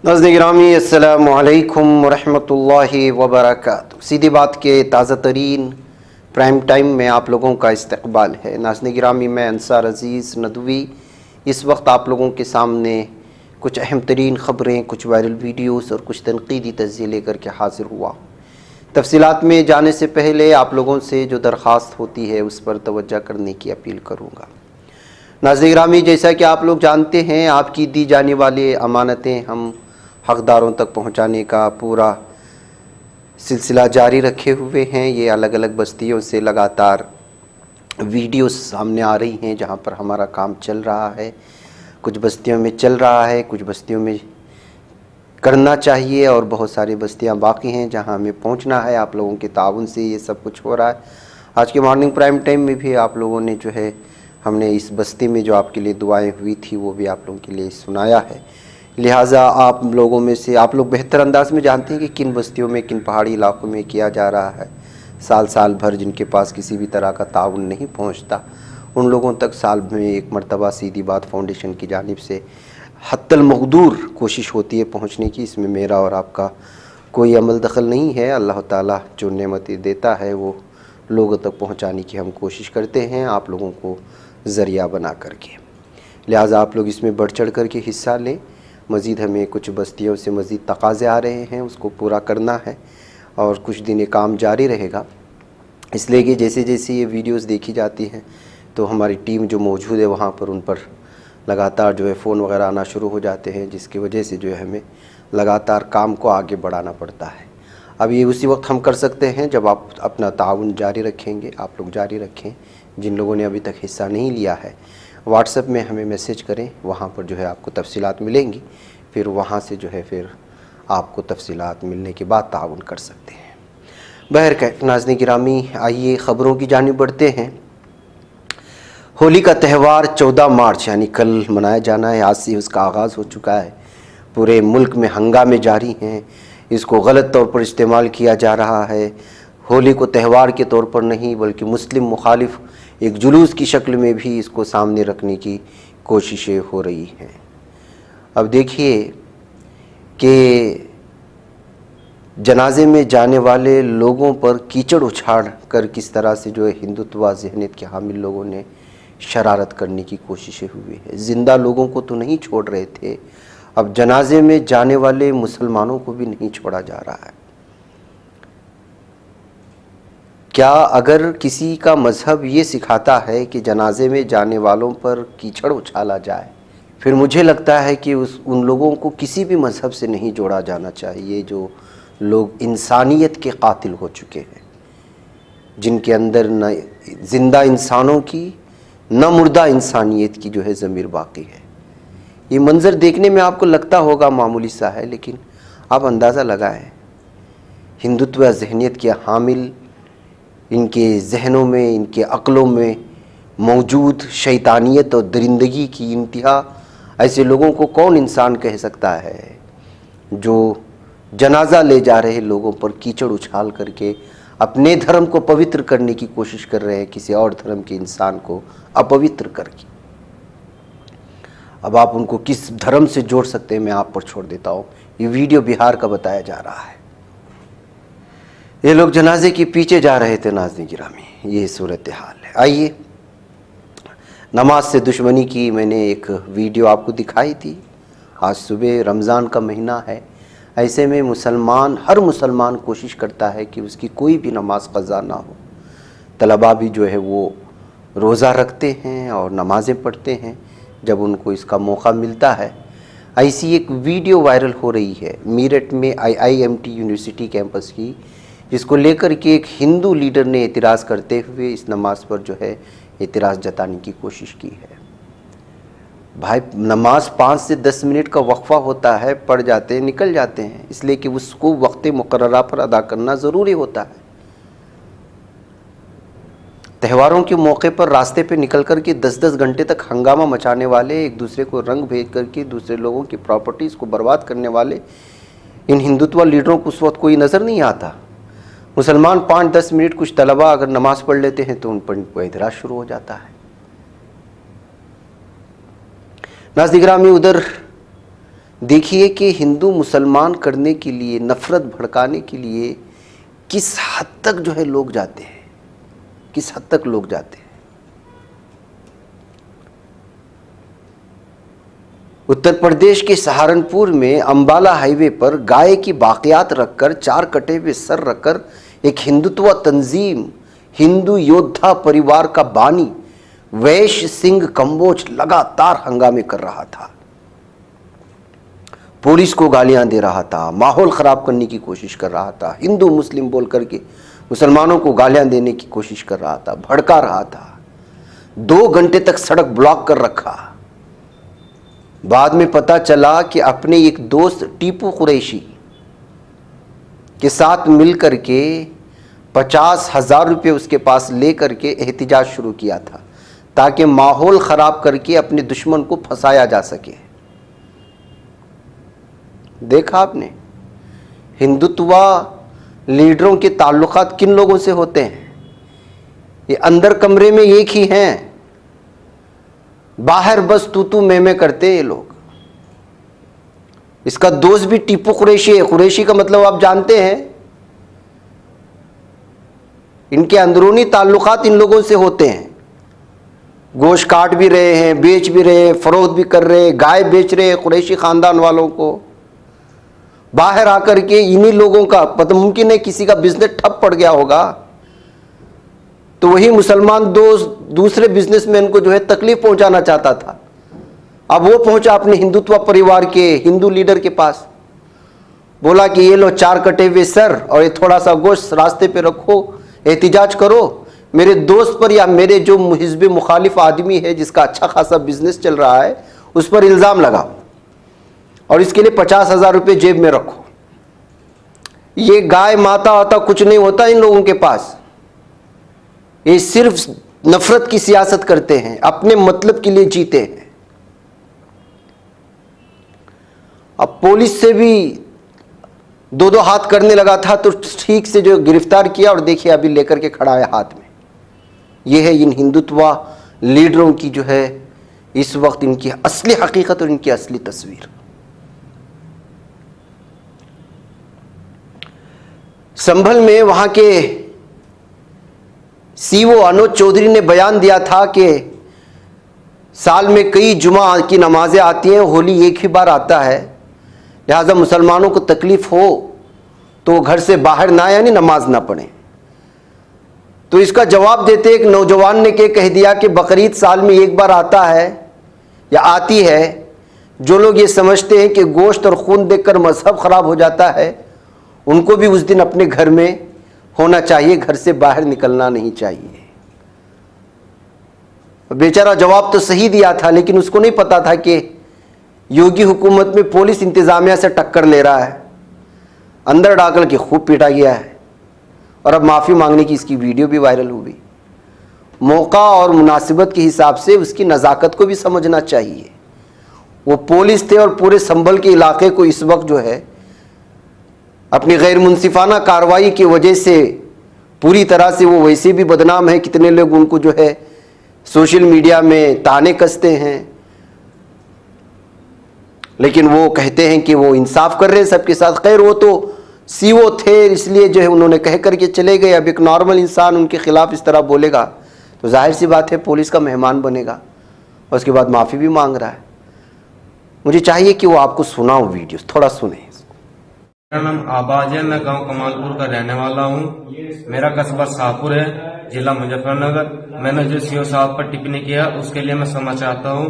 नाज़रीन गिरामी अस्सलामु अलैकुम वरहमतुल्लाहि वबरकातुहू। सीधी बात के ताज़ा तरीन प्राइम टाइम में आप लोगों का इस्तकबाल है। नाज़रीन गिरामी, मैं अंसार अज़ीज़ नदवी इस वक्त आप लोगों के सामने कुछ अहम तरीन ख़बरें, कुछ वायरल वीडियोस और कुछ तनक़ीदी तज़्ज़िये लेकर के हाज़िर हुआ। तफ़सीलात में जाने से पहले आप लोगों से जो दरख्वास्त होती है उस पर तवज्जो करने की अपील करूँगा। नाज़रीन गिरामी, जैसा कि आप लोग जानते हैं, आपकी दी जाने वाली अमानतें हम हक़दारों तक पहुँचाने का पूरा सिलसिला जारी रखे हुए हैं। ये अलग अलग बस्तियों से लगातार वीडियोस सामने आ रही हैं जहाँ पर हमारा काम चल रहा है। कुछ बस्तियों में चल रहा है, कुछ बस्तियों में करना चाहिए और बहुत सारी बस्तियाँ बाकी हैं जहाँ हमें पहुँचना है। आप लोगों के ताउन से ये सब कुछ हो रहा है। आज के मॉर्निंग प्राइम टाइम में भी आप लोगों ने जो है, हमने इस बस्ती में जो आपके लिए दुआएं हुई थी वो भी आप लोगों के लिए सुनाया है। लिहाजा आप लोगों में से आप लोग बेहतर अंदाज में जानते हैं कि किन बस्तियों में, किन पहाड़ी इलाकों में किया जा रहा है। साल भर जिनके पास किसी भी तरह का ताउन नहीं पहुंचता, उन लोगों तक साल में एक मरतबा सीधी बात फाउंडेशन की जानिब से हत्तल मक़दूर कोशिश होती है पहुँचने की। इसमें मेरा और आपका कोई अमल दखल नहीं है। अल्लाह ताला जो नेमतें देता है वो लोगों तक पहुँचाने की हम कोशिश करते हैं, आप लोगों को ज़रिया बना करके। लिहाजा आप लोग इसमें बढ़ चढ़ कर के हिस्सा लें। मज़ीद हमें कुछ बस्तियों से मज़ीद तकाज़े आ रहे हैं, उसको पूरा करना है और कुछ दिन ये काम जारी रहेगा। इसलिए कि जैसे जैसे ये वीडियोस देखी जाती हैं तो हमारी टीम जो मौजूद है वहाँ पर, उन पर लगातार जो है फ़ोन वगैरह आना शुरू हो जाते हैं, जिसकी वजह से जो है हमें लगातार काम को आगे बढ़ाना पड़ता है। अब ये उसी वक्त हम कर सकते हैं जब आप अपना ताउन जारी रखेंगे। आप लोग जारी रखें। जिन लोगों ने अभी तक हिस्सा नहीं लिया है, व्हाट्सएप में हमें मैसेज करें, वहाँ पर जो है आपको तफसीलात मिलेंगी। फिर वहाँ से जो है फिर आपको तफसीलात मिलने के बाद ताउन कर सकते हैं। बहरकैफ नाज़रीन गिरामी, आइए ख़बरों की जानिब बढ़ते हैं। होली का त्यौहार 14 मार्च यानी कल मनाया जाना है। आज से उसका आगाज़ हो चुका है। पूरे मुल्क में हंगामे जारी हैं। इसको गलत तौर पर इस्तेमाल किया जा रहा है। होली को त्यौहार के तौर पर नहीं बल्कि मुस्लिम मुखालिफ एक जुलूस की शक्ल में भी इसको सामने रखने की कोशिशें हो रही हैं। अब देखिए कि जनाजे में जाने वाले लोगों पर कीचड़ उछाड़ कर किस तरह से जो है हिंदुत्व ज़हनियत के हामिल लोगों ने शरारत करने की कोशिशें हुई है। ज़िंदा लोगों को तो नहीं छोड़ रहे थे, अब जनाजे में जाने वाले मुसलमानों को भी नहीं छोड़ा जा रहा है। क्या अगर किसी का मज़हब ये सिखाता है कि जनाजे में जाने वालों पर कीचड़ उछाला जाए, फिर मुझे लगता है कि उन लोगों को किसी भी मज़हब से नहीं जोड़ा जाना चाहिए जो लोग इंसानियत के कातिल हो चुके हैं, जिनके अंदर न ज़िंदा इंसानों की न मुर्दा इंसानियत की जो है ज़मीर बाकी है। ये मंज़र देखने में आपको लगता होगा मामूली सा है, लेकिन आप अंदाज़ा लगाएं, हिंदुत्व ज़हनियत के हामिल, इनके जहनों में, इनके अक़लों में मौजूद शैतानियत और दरिंदगी की इंतहा, ऐसे लोगों को कौन इंसान कह सकता है जो जनाजा ले जा रहे लोगों पर कीचड़ उछाल करके अपने धर्म को पवित्र करने की कोशिश कर रहे हैं, किसी और धर्म के इंसान को अपवित्र करके। अब आप उनको किस धर्म से जोड़ सकते हैं, मैं आप पर छोड़ देता हूँ। ये वीडियो बिहार का बताया जा रहा है। ये लोग जनाजे के पीछे जा रहे थे। नाज़रीन गिरामी, ये सूरत हाल है। आइए, नमाज से दुश्मनी की मैंने एक वीडियो आपको दिखाई थी। आज सुबह रमज़ान का महीना है, ऐसे में हर मुसलमान कोशिश करता है कि उसकी कोई भी नमाज क़ज़ा ना हो। तलबा भी जो है वो रोज़ा रखते हैं और नमाज़ें पढ़ते हैं जब उनको इसका मौका मिलता है। ऐसी एक वीडियो वायरल हो रही है मीरठ में IIMT यूनिवर्सिटी कैंपस की, जिसको लेकर के एक हिंदू लीडर ने एतराज़ करते हुए इस नमाज पर जो है एतराज़ जताने की कोशिश की है। भाई, नमाज 5 से 10 मिनट का वक्फ़ा होता है, पढ़ जाते हैं, निकल जाते हैं, इसलिए कि उसको वक्त मुकर्ररा पर अदा करना ज़रूरी होता है। त्योहारों के मौके पर रास्ते पे निकल कर के 10-10 घंटे तक हंगामा मचाने वाले, एक दूसरे को रंग भेज करके दूसरे लोगों की प्रॉपर्टीज़ को बर्बाद करने वाले इन हिंदुत्व लीडरों को उस वक्त कोई नज़र नहीं आता। मुसलमान 5-10 मिनट कुछ तलबा अगर नमाज़ पढ़ लेते हैं तो उन पर एतराज़ शुरू हो जाता है। नाज़रीन गिरामी, उधर देखिए कि हिंदू मुसलमान करने के लिए, नफरत भड़काने के लिए किस हद तक जो है लोग जाते हैं, किस हद तक लोग जाते हैं। उत्तर प्रदेश के सहारनपुर में अंबाला हाईवे पर गाय की बाक़ियात रखकर, 4 कटे हुए सर रखकर एक हिंदुत्व तंजीम, हिंदू योद्धा परिवार का बानी वैश्य सिंह कंबोज लगातार हंगामे कर रहा था, पुलिस को गालियां दे रहा था, माहौल ख़राब करने की कोशिश कर रहा था, हिंदू मुस्लिम बोल करके मुसलमानों को गालियां देने की कोशिश कर रहा था, भड़का रहा था। 2 घंटे तक सड़क ब्लॉक कर रखा। बाद में पता चला कि अपने एक दोस्त टीपू कुरैशी के साथ मिलकर के 50,000 रुपये उसके पास लेकर के एहतिजाज शुरू किया था, ताकि माहौल ख़राब करके अपने दुश्मन को फंसाया जा सके। देखा आपने, हिंदुत्व लीडरों के ताल्लुकात किन लोगों से होते हैं? ये अंदर कमरे में एक ही हैं, बाहर बस तू मैं करते ये लोग। इसका दोस्त भी टीपू कुरैशी है। कुरैशी का मतलब आप जानते हैं, इनके अंदरूनी ताल्लुकात इन लोगों से होते हैं। गोश्त काट भी रहे हैं, बेच भी रहे हैं, फरोख्त भी कर रहे हैं, गाय बेच रहे हैं कुरैशी खानदान वालों को। बाहर आकर के इन्हीं लोगों का पता, मुमकिन है किसी का बिजनेस ठप पड़ गया होगा, तो वही मुसलमान दोस्त दूसरे बिजनेसमैन को जो है तकलीफ पहुंचाना चाहता था। अब वो पहुंचा अपने हिंदुत्व परिवार के हिंदू लीडर के पास, बोला कि ये लो 4 कटे हुए सर और ये थोड़ा सा गोश्त रास्ते पे रखो, एहतिजाज करो, मेरे दोस्त पर या मेरे जो हिज़्ब मुखालिफ आदमी है जिसका अच्छा खासा बिजनेस चल रहा है उस पर इल्ज़ाम लगाओ और इसके लिए 50,000 रुपये जेब में रखो। ये गाय माता वाता कुछ नहीं होता इन लोगों के पास, ये सिर्फ नफरत की सियासत करते हैं, अपने मतलब के लिए जीते हैं। अब पुलिस से भी 2-2 हाथ करने लगा था, तो ठीक से जो गिरफ्तार किया और देखिए अभी लेकर के खड़ा है हाथ में। यह है इन हिंदुत्व लीडरों की जो है इस वक्त इनकी असली हकीकत और इनकी असली तस्वीर। संभल में वहां के सीओ अनुज चौधरी ने बयान दिया था कि साल में कई जुमा की नमाजें आती हैं, होली एक ही बार आता है, लिहाजा मुसलमानों को तकलीफ हो तो घर से बाहर ना, यानी नमाज ना पढ़ें। तो इसका जवाब देते एक नौजवान ने कह दिया कि बकरीद साल में एक बार आता है या आती है। जो लोग ये समझते हैं कि गोश्त और खून देखकर मजहब खराब हो जाता है, उनको भी उस दिन अपने घर में होना चाहिए, घर से बाहर निकलना नहीं चाहिए। बेचारा जवाब तो सही दिया था, लेकिन उसको नहीं पता था कि योगी हुकूमत में पुलिस इंतजामिया से टक्कर ले रहा है, अंदर डाल के खूब पीटा गया है और अब माफ़ी मांगने की इसकी वीडियो भी वायरल हुई। मौका और मुनासिबत के हिसाब से उसकी नज़ाकत को भी समझना चाहिए। वो पुलिस थे और पूरे संभल के इलाके को इस वक्त जो है अपनी गैर मुनसिफाना कार्रवाई की वजह से पूरी तरह से वो वैसे भी बदनाम है। कितने लोग उनको जो है सोशल मीडिया में ताने कसते हैं, लेकिन वो कहते हैं कि वो इंसाफ कर रहे हैं सबके साथ। खैर वो तो सीओ थे, इसलिए जो है उन्होंने कह करके चले गए। अब एक नॉर्मल इंसान उनके खिलाफ इस तरह बोलेगा तो जाहिर सी बात है पुलिस का मेहमान बनेगा, और उसके बाद माफ़ी भी मांग रहा है। मुझे चाहिए कि वो आपको सुनाऊं वीडियो, थोड़ा सुने। मेरा नाम आबाज है, मैं गांव कमालपुर का रहने वाला हूं। मेरा कस्बा शाहपुर है, जिला मुजफ्फरनगर। मैंने जो सीओ साहब पर टिप्पणी किया उसके लिए मैं क्षमा चाहता हूं।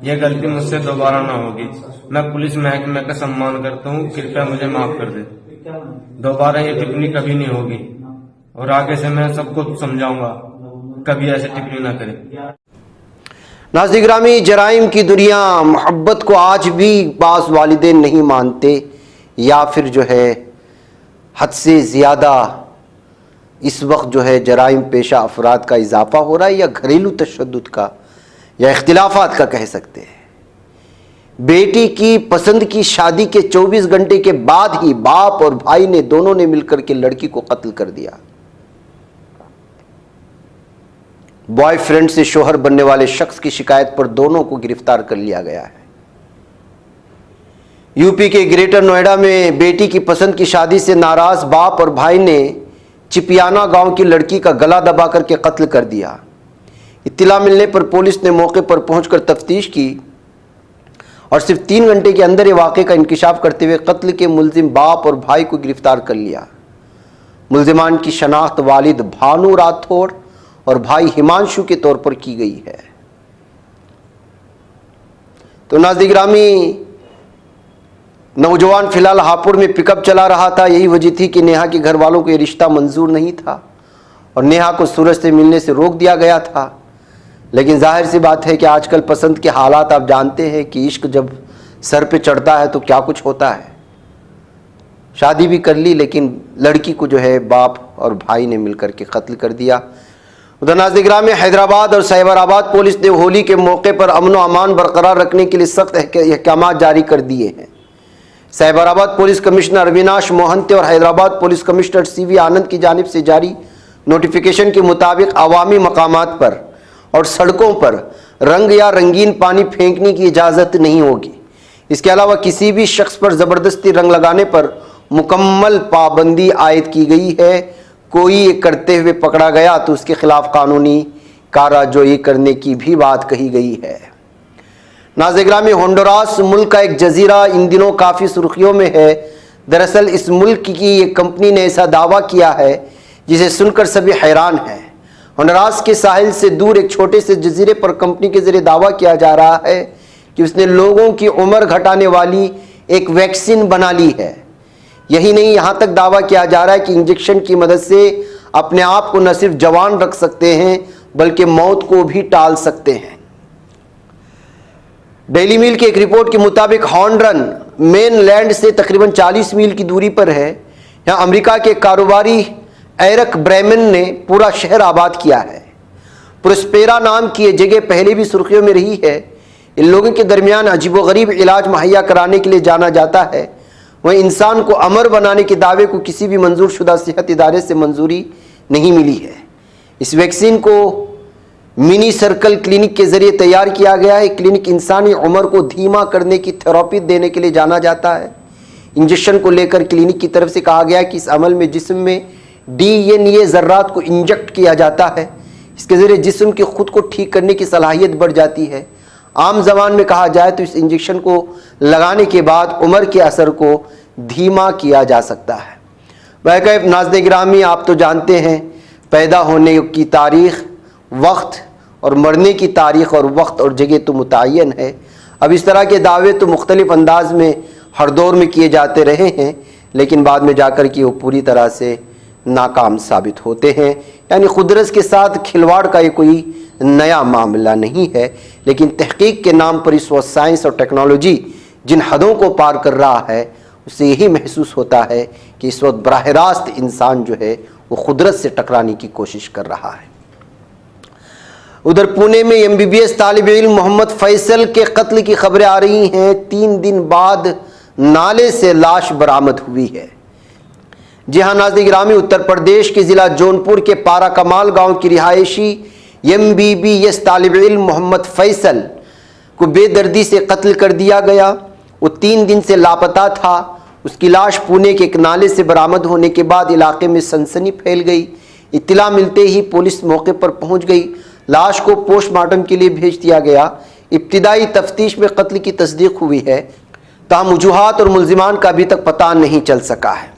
यह गलती मुझसे दोबारा ना होगी। मैं पुलिस महकमे का सम्मान करता हूं, कृपया मुझे माफ कर दे। दोबारा ये टिप्पणी कभी नहीं होगी और आगे से मैं सबको समझाऊंगा कभी ऐसे टिप्पणी ना करें। नाज़रीन गिरामी, जराइम की दुनिया मोहब्बत को आज भी बास वालिदैन नहीं मानते, या फिर जो है हद से ज़्यादा इस वक्त जो है जराइम पेशा अफराद का इजाफा हो रहा है, या घरेलू तशद्दुद का या इख्तिलाफात का कह सकते हैं। बेटी की पसंद की शादी के 24 घंटे के बाद ही बाप और भाई ने दोनों ने मिलकर के लड़की को कत्ल कर दिया। बॉयफ्रेंड से शोहर बनने वाले शख्स की शिकायत पर दोनों को गिरफ्तार कर लिया गया है। यूपी के ग्रेटर नोएडा में बेटी की पसंद की शादी से नाराज बाप और भाई ने चिपियाना गांव की लड़की का गला दबा करके कत्ल कर दिया। इत्तला मिलने पर पुलिस ने मौके पर पहुंचकर तफ्तीश की और सिर्फ 3 घंटे के अंदर ये वाक़े का इंकिशाफ करते हुए कत्ल के मुलजिम बाप और भाई को गिरफ्तार कर लिया। मुलजिमान की शनाख्त वालिद भानु राठौड़ और भाई हिमांशु के तौर पर की गई है। तो नाज़रीन गिरामी, नौजवान फिलहाल हापुड़ में पिकअप चला रहा था। यही वजह थी कि नेहा के घर वालों को ये रिश्ता मंजूर नहीं था और नेहा को सूरज से मिलने से रोक दिया गया था। लेकिन जाहिर सी बात है कि आजकल पसंद के हालात आप जानते हैं कि इश्क जब सर पे चढ़ता है तो क्या कुछ होता है। शादी भी कर ली लेकिन लड़की को जो है बाप और भाई ने मिलकर के कत्ल कर दिया। उधर नाज़रीन में हैदराबाद और साइबराबाद पुलिस ने होली के मौके पर अमन व अमान बरकरार रखने के लिए सख्त अहकाम जारी कर दिए हैं। साइबराबाद पुलिस कमिश्नर अविनाश मोहंते और हैदराबाद पुलिस कमिश्नर CV आनंद की जानिब से जारी नोटिफिकेशन के मुताबिक अवामी मकामात पर और सड़कों पर रंग या रंगीन पानी फेंकने की इजाज़त नहीं होगी। इसके अलावा किसी भी शख्स पर ज़बरदस्ती रंग लगाने पर मुकम्मल पाबंदी आयद की गई है। कोई ये करते हुए पकड़ा गया तो उसके खिलाफ कानूनी कार्रवाई करने की भी बात कही गई है। नाज़रीन में होंडुरास मुल्क का एक जजीरा इन दिनों काफ़ी सुर्खियों में है। दरअसल इस मुल्क की एक कंपनी ने ऐसा दावा किया है जिसे सुनकर सभी हैरान हैं। होंडुरास के साहिल से दूर एक छोटे से जजीरे पर कंपनी के जरिए दावा किया जा रहा है कि उसने लोगों की उम्र घटाने वाली एक वैक्सीन बना ली है। यही नहीं, यहाँ तक दावा किया जा रहा है कि इंजेक्शन की मदद से अपने आप को न सिर्फ जवान रख सकते हैं बल्कि मौत को भी टाल सकते हैं। डेली मील की एक रिपोर्ट के मुताबिक हॉन्डरन मेनलैंड से तकरीबन 40 मील की दूरी पर है। यहाँ अमेरिका के कारोबारी एरिक ब्रेमन ने पूरा शहर आबाद किया है। प्रोस्पेरा नाम की ये जगह पहले भी सुर्खियों में रही है। इन लोगों के दरमियान अजीबोगरीब इलाज मुहैया कराने के लिए जाना जाता है। वहीं इंसान को अमर बनाने के दावे को किसी भी मंजूर शुदा सेहत इदारे से मंजूरी नहीं मिली है। इस वैक्सीन को मिनी सर्कल क्लिनिक के जरिए तैयार किया गया है। क्लिनिक इंसानी उम्र को धीमा करने की थेरेपी देने के लिए जाना जाता है। इंजेक्शन को लेकर क्लिनिक की तरफ से कहा गया कि इस अमल में जिस्म में DNA ज़र्रात को इंजेक्ट किया जाता है। इसके ज़रिए जिस्म की खुद को ठीक करने की सलाहियत बढ़ जाती है। आम ज़बान में कहा जाए तो इस इंजेक्शन को लगाने के बाद उम्र के असर को धीमा किया जा सकता है। वह नाज़रीन गिरामी, आप तो जानते हैं पैदा होने की तारीख़, वक्त और मरने की तारीख़ और वक्त और जगह तो मुतय्यन है। अब इस तरह के दावे तो मुख्तलिफ़ अंदाज में हर दौर में किए जाते रहे हैं, लेकिन बाद में जाकर के वो पूरी तरह से नाकाम साबित होते हैं। यानी कुदरत के साथ खिलवाड़ का ये कोई नया मामला नहीं है, लेकिन तहकीक के नाम पर इस वक्त साइंस और टेक्नोलॉजी जिन हदों को पार कर रहा है उससे यही महसूस होता है कि इस वक्त बराह रास्त इंसान जो है वो कुदरत से टकराने की कोशिश कर रहा है। उधर पुणे में MBBS तालिब इल्म मोहम्मद फैसल के कत्ल की खबरें आ रही हैं। 3 दिन बाद नाले से लाश बरामद हुई है। जी हाँ नाज़रीन गिरामी, उत्तर प्रदेश के ज़िला जौनपुर के पारा कमाल गांव की रिहायशी MBBS तालिब इल्म मोहम्मद फैसल को बेदर्दी से कत्ल कर दिया गया। वो 3 दिन से लापता था। उसकी लाश पुणे के एक नाले से बरामद होने के बाद इलाके में सनसनी फैल गई। इत्तला मिलते ही पुलिस मौके पर पहुंच गई। लाश को पोस्टमार्टम के लिए भेज दिया गया। इब्तिदाई तफ्तीश में कत्ल की तस्दीक हुई है। ताहम वजूहात और मुल्जिमान का अभी तक पता नहीं चल सका है।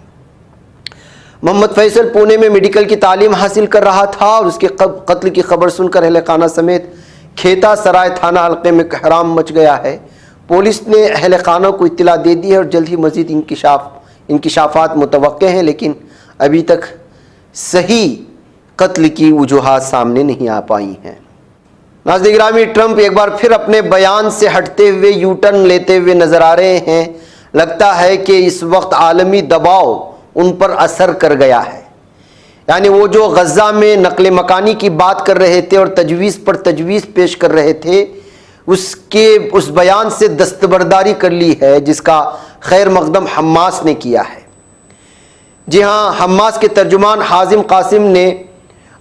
मोहम्मद फैसल पुणे में मेडिकल की तालीम हासिल कर रहा था और उसके कत्ल की खबर सुनकर अहले खाना समेत खेता सराय थाना हल्के में कहराम मच गया है। पुलिस ने अहले खाना को इत्तला दे दी है और जल्द ही मज़ीद इंकिशाफात मुतवक्के हैं, लेकिन अभी तक सही कत्ल की वजूहात सामने नहीं आ पाई हैं। नाज़रीन गिरामी, ट्रंप एक बार फिर अपने बयान से हटते हुए यू टर्न लेते हुए नजर आ रहे हैं। लगता है कि इस वक्त आलमी दबाव उन पर असर कर गया है। यानी वो जो गज़ा में नकल मकानी की बात कर रहे थे और तजवीज़ पर तजवीज़ पेश कर रहे थे, उस बयान से दस्तबरदारी कर ली है जिसका खैर मकदम हमास ने किया है। जी हाँ, हमास के तर्जुमान हाजिम कासिम ने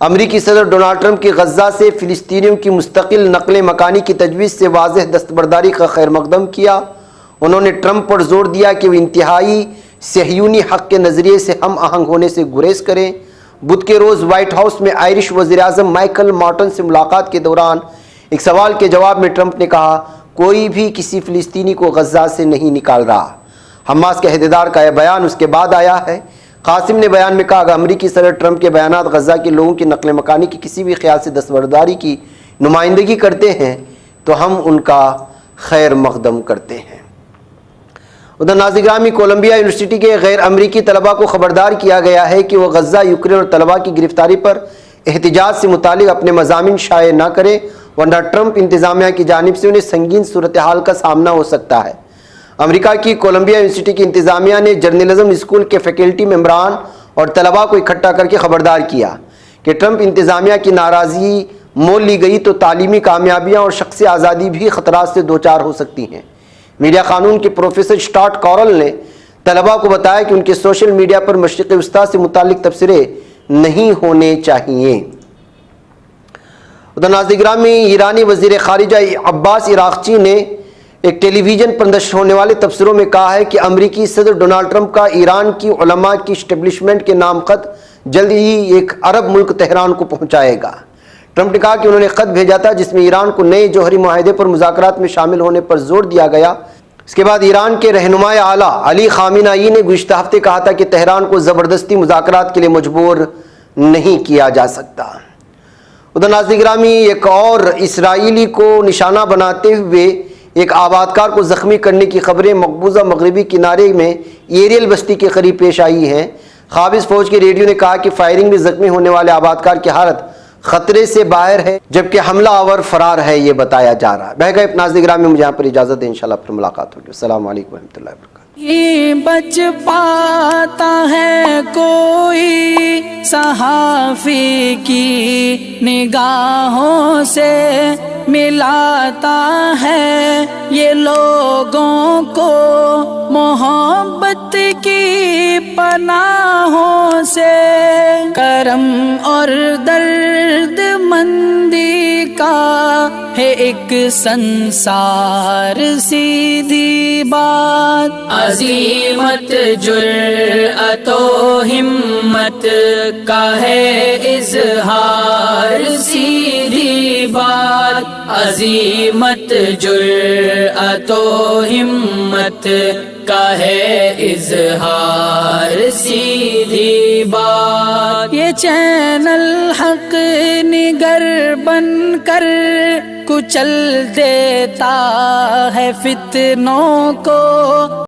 अमरीकी सदर डोनाल्ड ट्रंप की गज़ा से फ़िलिस्तीनियों की मुस्तकिल नकल मकानी की तजवीज़ से वाज़ेह दस्तबरदारी का खैर मकदम किया। उन्होंने ट्रंप पर जोर दिया कि वो इंतहाई सहयूनी हक के नज़रिए से हम आहंग होने से गुरेज करें। बुध के रोज़ व्हाइट हाउस में आयरिश वज़ीर-ए-आज़म माइकल मॉर्टन से मुलाकात के दौरान एक सवाल के जवाब में ट्रंप ने कहा, कोई भी किसी फ़िलिस्तीनी को गज़ा से नहीं निकाल रहा। हमास के अहदेदार का यह बयान उसके बाद आया है। कासिम ने बयान में कहा, अगर अमरीकी सदर ट्रंप के बयानात गज़ा के लोगों की नकल मकानी की किसी भी ख्याल से दस्तबरदारी की नुमाइंदगी करते हैं तो हम उनका खैर मकदम करते हैं। उधर नाज़िर-ए-गिरामी, कोलंबिया यूनिवर्सिटी के गैर अमरीकी तलबा को खबरदार किया गया है कि वह गज़ा, यूक्रेन और तलबा की गिरफ्तारी पर एहतिजाज से मुतालिक अपने मज़ामिन शाये न करें, वरना ट्रंप इंतज़ामिया की जानिब से उन्हें संगीन सूरत हाल का सामना हो सकता है। अमेरिका की कोलंबिया यूनिवर्सिटी की इंतज़ामिया ने जर्नलिज्म स्कूल के फैकल्टी मेम्बरान और तलबा को इकट्ठा करके खबरदार किया कि ट्रंप इंतज़ामिया की नाराज़गी मोल ली गई तो तालीमी कामयाबियाँ और शख्सी आज़ादी भी ख़तरात से दो चार हो सकती हैं। मीडिया कानून के प्रोफेसर स्टॉट कॉरल ने तलबा को बताया कि उनके सोशल मीडिया पर मशरिक़ वस्ता से मुतालिक तबसरे नहीं होने चाहिए। उधर नाज़िर-ए-गिरामी, ईरानी वज़ीर ख़ारिजा अब्बास इराक़ची ने एक टेलीविज़न पर नश्र होने वाले तबसरों में कहा है कि अमरीकी सदर डोनाल्ड ट्रंप का ईरान की उलमा की इस्टेब्लिशमेंट के नाम ख़त जल्द ही एक अरब मुल्क तेहरान को पहुँचाएगा। ट्रंप ने कहा कि उन्होंने ख़त भेजा था जिसमें ईरान को नए जौहरी मुआहदे पर मुज़ाकरात में शामिल होने पर जोर दिया गया। इसके बाद ईरान के रहनुमाए आला अली ख़ामेनेई ने गुज़िश्ता हफ्ते कहा था कि तेहरान को ज़बरदस्ती मुज़ाकरात के लिए मजबूर नहीं किया जा सकता। उधर नाज़िर-ए-गिरामी, एक और इसराइली को निशाना बनाते हुए एक आबादकार को ज़ख्मी करने की खबरें मकबूजा मगरबी किनारे में एरियल बस्ती के करीब पेश आई हैं। क़ाबिज़ फ़ौज के रेडियो ने कहा कि फायरिंग में ज़ख्मी होने वाले आबादकार की हालत खतरे से बाहर है, जबकि हमला आवर फरार है, ये बताया जा रहा है। बहरहाल नाज़िर-ए-गिरामी, मुझे यहाँ पर इजाज़त दें, इंशाअल्लाह फिर मुलाकात होगी। अस्सलामु अलैकुम रहमतुल्लाहि व बरकातुहू। ये बच पाता है कोई सहाफ़ी की निगाहों से, मिलाता है ये लोगों को मोहब्बत की पनाहों से। करम और दर्द मंदी का है एक संसार, सीधी बात। अज़ीमत जुर्अतो हिम्मत का है इज़हार, सीधी बात। अज़ीमत जुर्अतो हिम्मत का है इज़हार, सीधी बात। ये चैनल हक निगर बनकर कुचल देता है फितनों को।